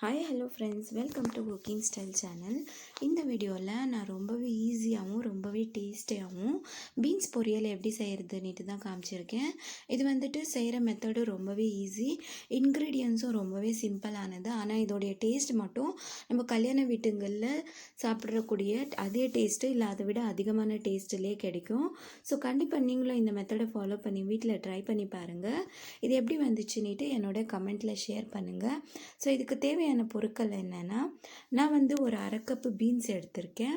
Hi hello friends, welcome to cooking style channel. இந்த வீடியோவில் நான் ரொம்பவே ஈஸியாகவும் ரொம்பவே டேஸ்டியாகவும் பீன்ஸ் பொரியல் எப்படி செய்கிறதுன்னுட்டு தான் காமிச்சிருக்கேன். இது வந்துட்டு செய்கிற மெத்தடு ரொம்பவே ஈஸி, இன்க்ரீடியன்ஸும் ரொம்பவே சிம்பிளானது. ஆனால் இதோடைய டேஸ்ட் மட்டும் நம்ம கல்யாண வீட்டுங்களில் சாப்பிட்றக்கூடிய அதே டேஸ்ட்டு இல்லை அதை விட அதிகமான டேஸ்ட்லேயே கிடைக்கும். ஸோ கண்டிப்பாக நீங்களும் இந்த மெத்தடை ஃபாலோ பண்ணி வீட்டில் ட்ரை பண்ணி பாருங்கள். இது எப்படி வந்துச்சுன்னுட்டு என்னோட கமெண்ட்டில் ஷேர் பண்ணுங்கள். ஸோ இதுக்கு தேவையான பொருட்கள் என்னென்னா, நான் ஒரு அரை கப்பு பீன்ஸ் எடுத்திருக்கேன்.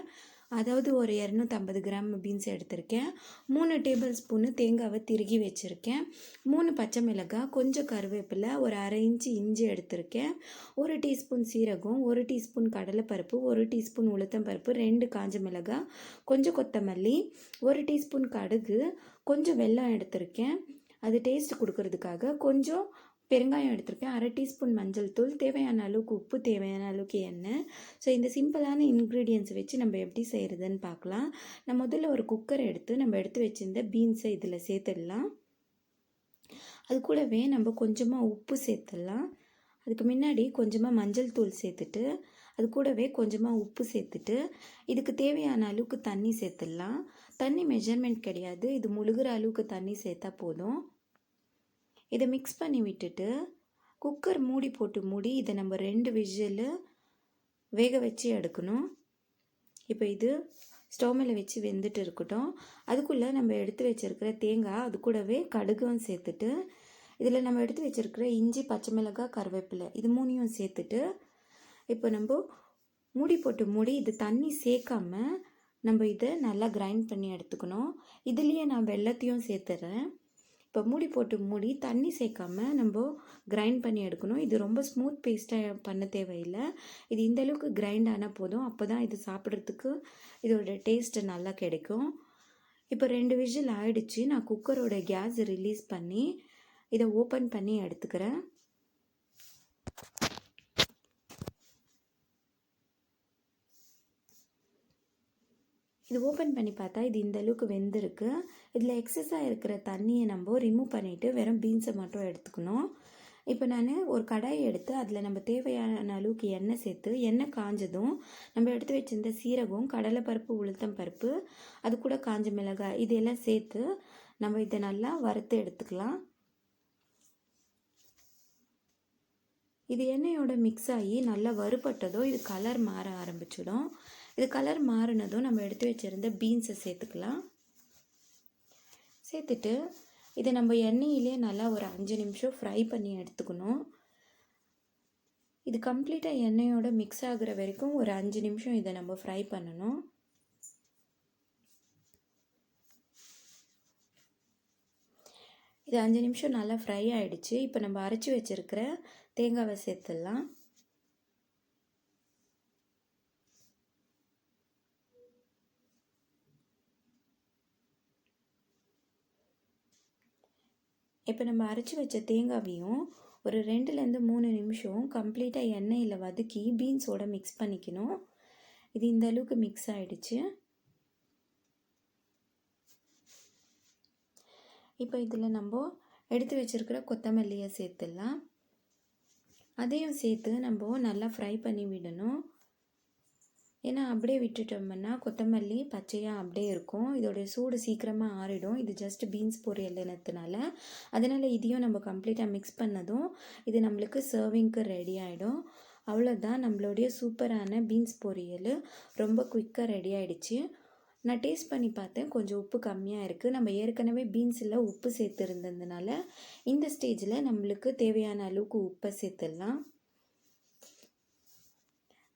அதாவது ஒரு 250 கிராம் பீன்ஸ் எடுத்திருக்கேன். 3 டேபிள் ஸ்பூனு தேங்காவை திருகி வச்சுருக்கேன். 3 பச்சை மிளகாய், கொஞ்சம் கருவேப்பிலை, ஒரு அரை இன்ச்சு இஞ்சி எடுத்திருக்கேன். 1 டீஸ்பூன் சீரகம், 1 டீஸ்பூன் கடலைப்பருப்பு, 1 டீஸ்பூன் உளுத்தம்பருப்பு, 2 காஞ்ச மிளகாய், கொஞ்சம் கொத்தமல்லி, 1 டீஸ்பூன் கடுகு, கொஞ்சம் வெல்லம் எடுத்திருக்கேன். அது டேஸ்ட் கொடுக்கறதுக்காக கொஞ்சம் பெருங்காயம் எடுத்திருக்கேன். அரை டீஸ்பூன் மஞ்சள் தூள், தேவையான அளவுக்கு உப்பு, தேவையான அளவுக்கு எண்ணெய். ஸோ இந்த சிம்பிளான இன்க்ரீடியன்ஸ் வச்சு நம்ம எப்படி செய்கிறதுன்னு பார்க்கலாம். நான் முதல்ல ஒரு குக்கர் எடுத்து நம்ம எடுத்து வச்சுருந்த பீன்ஸை இதில் சேர்த்துடலாம். அது கூடவே நம்ம கொஞ்சமாக உப்பு சேர்த்துடலாம். அதுக்கு முன்னாடி கொஞ்சமாக மஞ்சள் தூள் சேர்த்துட்டு அது கூடவே கொஞ்சமாக உப்பு சேர்த்துட்டு இதுக்கு தேவையான அளவுக்கு தண்ணி சேர்த்துடலாம். தண்ணி மெஷர்மெண்ட் கிடையாது, இது முழுகிற அளவுக்கு தண்ணி சேர்த்தா போதும். இதை மிக்ஸ் பண்ணி விட்டுட்டு குக்கர் மூடி போட்டு மூடி இதை நம்ம 2 விசில் வேக வச்சு எடுக்கணும். இப்போ இது ஸ்டவ் மேலே வச்சு வெந்துட்டு இருக்கட்டும். அதுக்குள்ளே நம்ம எடுத்து வச்சுருக்கிற தேங்காய், அது கூடவே கடுகும் சேர்த்துட்டு இதில் நம்ம எடுத்து வச்சுருக்கிற இஞ்சி, பச்சை மிளகாய், கருவேப்பிலை இது 3ஐயும் சேர்த்துட்டு இப்போ நம்ம மூடி போட்டு மூடி இது தண்ணி சேர்க்காம நம்ம இதை நல்லா கிரைண்ட் பண்ணி எடுத்துக்கணும். இதுலேயே நான் வெல்லத்தையும் சேர்த்துறேன். இப்போ மூடி போட்டு மூடி தண்ணி சேர்க்காம நம்ம கிரைண்ட் பண்ணி எடுக்கணும். இது ரொம்ப ஸ்மூத் பேஸ்ட்டாக பண்ண தேவையில்லை, இது இந்த அளவுக்கு கிரைண்ட் ஆனால் போதும். அப்போ தான் இது சாப்பிட்றதுக்கு இதோட டேஸ்ட்டு நல்லா கிடைக்கும். இப்போ 2 விசில் ஆயிடுச்சு. நான் குக்கரோட கேஸ் ரிலீஸ் பண்ணி இதை ஓப்பன் பண்ணி எடுத்துக்கிறேன். இது ஓப்பன் பண்ணி பார்த்தா இது இந்த அளவுக்கு வெந்திருக்கு. இதில் எக்ஸஸாக இருக்கிற தண்ணியை நம்ம ரிமூவ் பண்ணிவிட்டு வெறும் பீன்ஸை மட்டும் எடுத்துக்கணும். இப்போ நான் ஒரு கடாயை எடுத்து அதில் நம்ம தேவையான அளவுக்கு எண்ணெய் சேர்த்து, எண்ணெய் காஞ்சதும் நம்ம எடுத்து வச்சிருந்த சீரகம், கடலைப்பருப்பு, உளுத்தம் பருப்பு, அது கூட காஞ்ச மிளகாய் இதெல்லாம் சேர்த்து நம்ம இதை நல்லா வறுத்து எடுத்துக்கலாம். இது எண்ணெயோட மிக்ஸ் ஆகி நல்லா வறுபட்டதும் இது கலர் மாற ஆரம்பிச்சிடும். இது கலர் மாறினதும் நம்ம எடுத்து வச்சுருந்த பீன்ஸை சேர்த்துக்கலாம். சேர்த்துட்டு இதை நம்ம எண்ணெயிலே நல்லா ஒரு 5 நிமிஷம் ஃப்ரை பண்ணி எடுத்துக்கணும். இது கம்ப்ளீட்டாக எண்ணெயோட மிக்ஸ் ஆகுற வரைக்கும் ஒரு 5 நிமிஷம் இதை நம்ம ஃப்ரை பண்ணணும். இது 5 நிமிஷம் நல்லா ஃப்ரை ஆகிடுச்சு. இப்போ நம்ம அரைச்சி வச்சுருக்கிற தேங்காவை சேர்த்துடலாம். இப்போ நம்ம அரைச்சி வச்ச தேங்காவையும் ஒரு 2லேருந்து 3 நிமிஷம் கம்ப்ளீட்டாக எண்ணெயில் வதக்கி பீன்ஸோடு மிக்ஸ் பண்ணிக்கணும். இது இந்த அளவுக்கு மிக்ஸ் ஆகிடுச்சு. இப்போ இதில் நம்ம எடுத்து வச்சுருக்கிற கொத்தமல்லியை சேர்த்துடலாம். அதையும் சேர்த்து நம்ம நல்லா ஃப்ரை பண்ணி விடணும். ஏன்னா அப்படியே விட்டுட்டோம்னா கொத்தமல்லி பச்சையாக அப்படியே இருக்கும், இதோடைய சூடு சீக்கிரமாக ஆறிடும். இது ஜஸ்ட் பீன்ஸ் பொரியல்னதுனால, அதனால் இதையும் நம்ம கம்ப்ளீட்டாக மிக்ஸ் பண்ணதும் இது நம்மளுக்கு சர்விங்க்கு ரெடி ஆகிடும். அவ்வளோதான், நம்மளுடைய சூப்பரான பீன்ஸ் பொரியல் ரொம்ப குயிக்காக ரெடி ஆகிடுச்சு. நான் டேஸ்ட் பண்ணி பார்த்தேன், கொஞ்சம் உப்பு கம்மியாக இருக்குது. நம்ம ஏற்கனவே பீன்ஸில் உப்பு சேர்த்துருந்ததுனால இந்த ஸ்டேஜில் நம்மளுக்கு தேவையான அளவுக்கு உப்பை சேர்த்துடலாம்.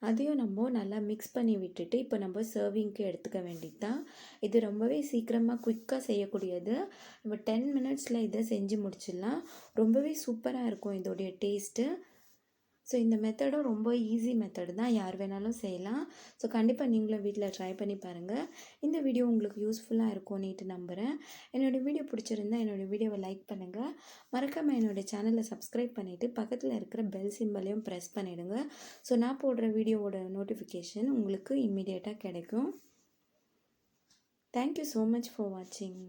அதையும் நம்ம நல்லா மிக்ஸ் பண்ணி விட்டுட்டு இப்போ நம்ம சர்விங்க்கு எடுத்துக்க வேண்டியது தான். இது ரொம்பவே சீக்கிரமாக குயிக்காக செய்யக்கூடியது. நம்ம 10 மினிட்ஸில் இதை செஞ்சு முடிச்சிடலாம். ரொம்பவே சூப்பராக இருக்கும் இதோடைய டேஸ்ட்டு. ஸோ இந்த மெத்தடும் ரொம்ப ஈஸி மெத்தடு தான், யார் வேணாலும் செய்யலாம். ஸோ கண்டிப்பாக நீங்களும் வீட்டில் ட்ரை பண்ணி பாருங்கள். இந்த வீடியோ உங்களுக்கு யூஸ்ஃபுல்லாக இருக்கும்னுட்டு நம்புகிறேன். என்னோடய வீடியோ பிடிச்சிருந்தா என்னோடய வீடியோவை லைக் பண்ணுங்கள். மறக்காமல் என்னோடய சேனலை சப்ஸ்கிரைப் பண்ணிவிட்டு பக்கத்தில் இருக்கிற பெல் சிம்பலையும் ப்ரெஸ் பண்ணிவிடுங்க. ஸோ நான் போடுற வீடியோவோட நோட்டிஃபிகேஷன் உங்களுக்கு இம்மிடியேட்டாக கிடைக்கும். தேங்க்யூ ஸோ மச் ஃபார் வாட்சிங்.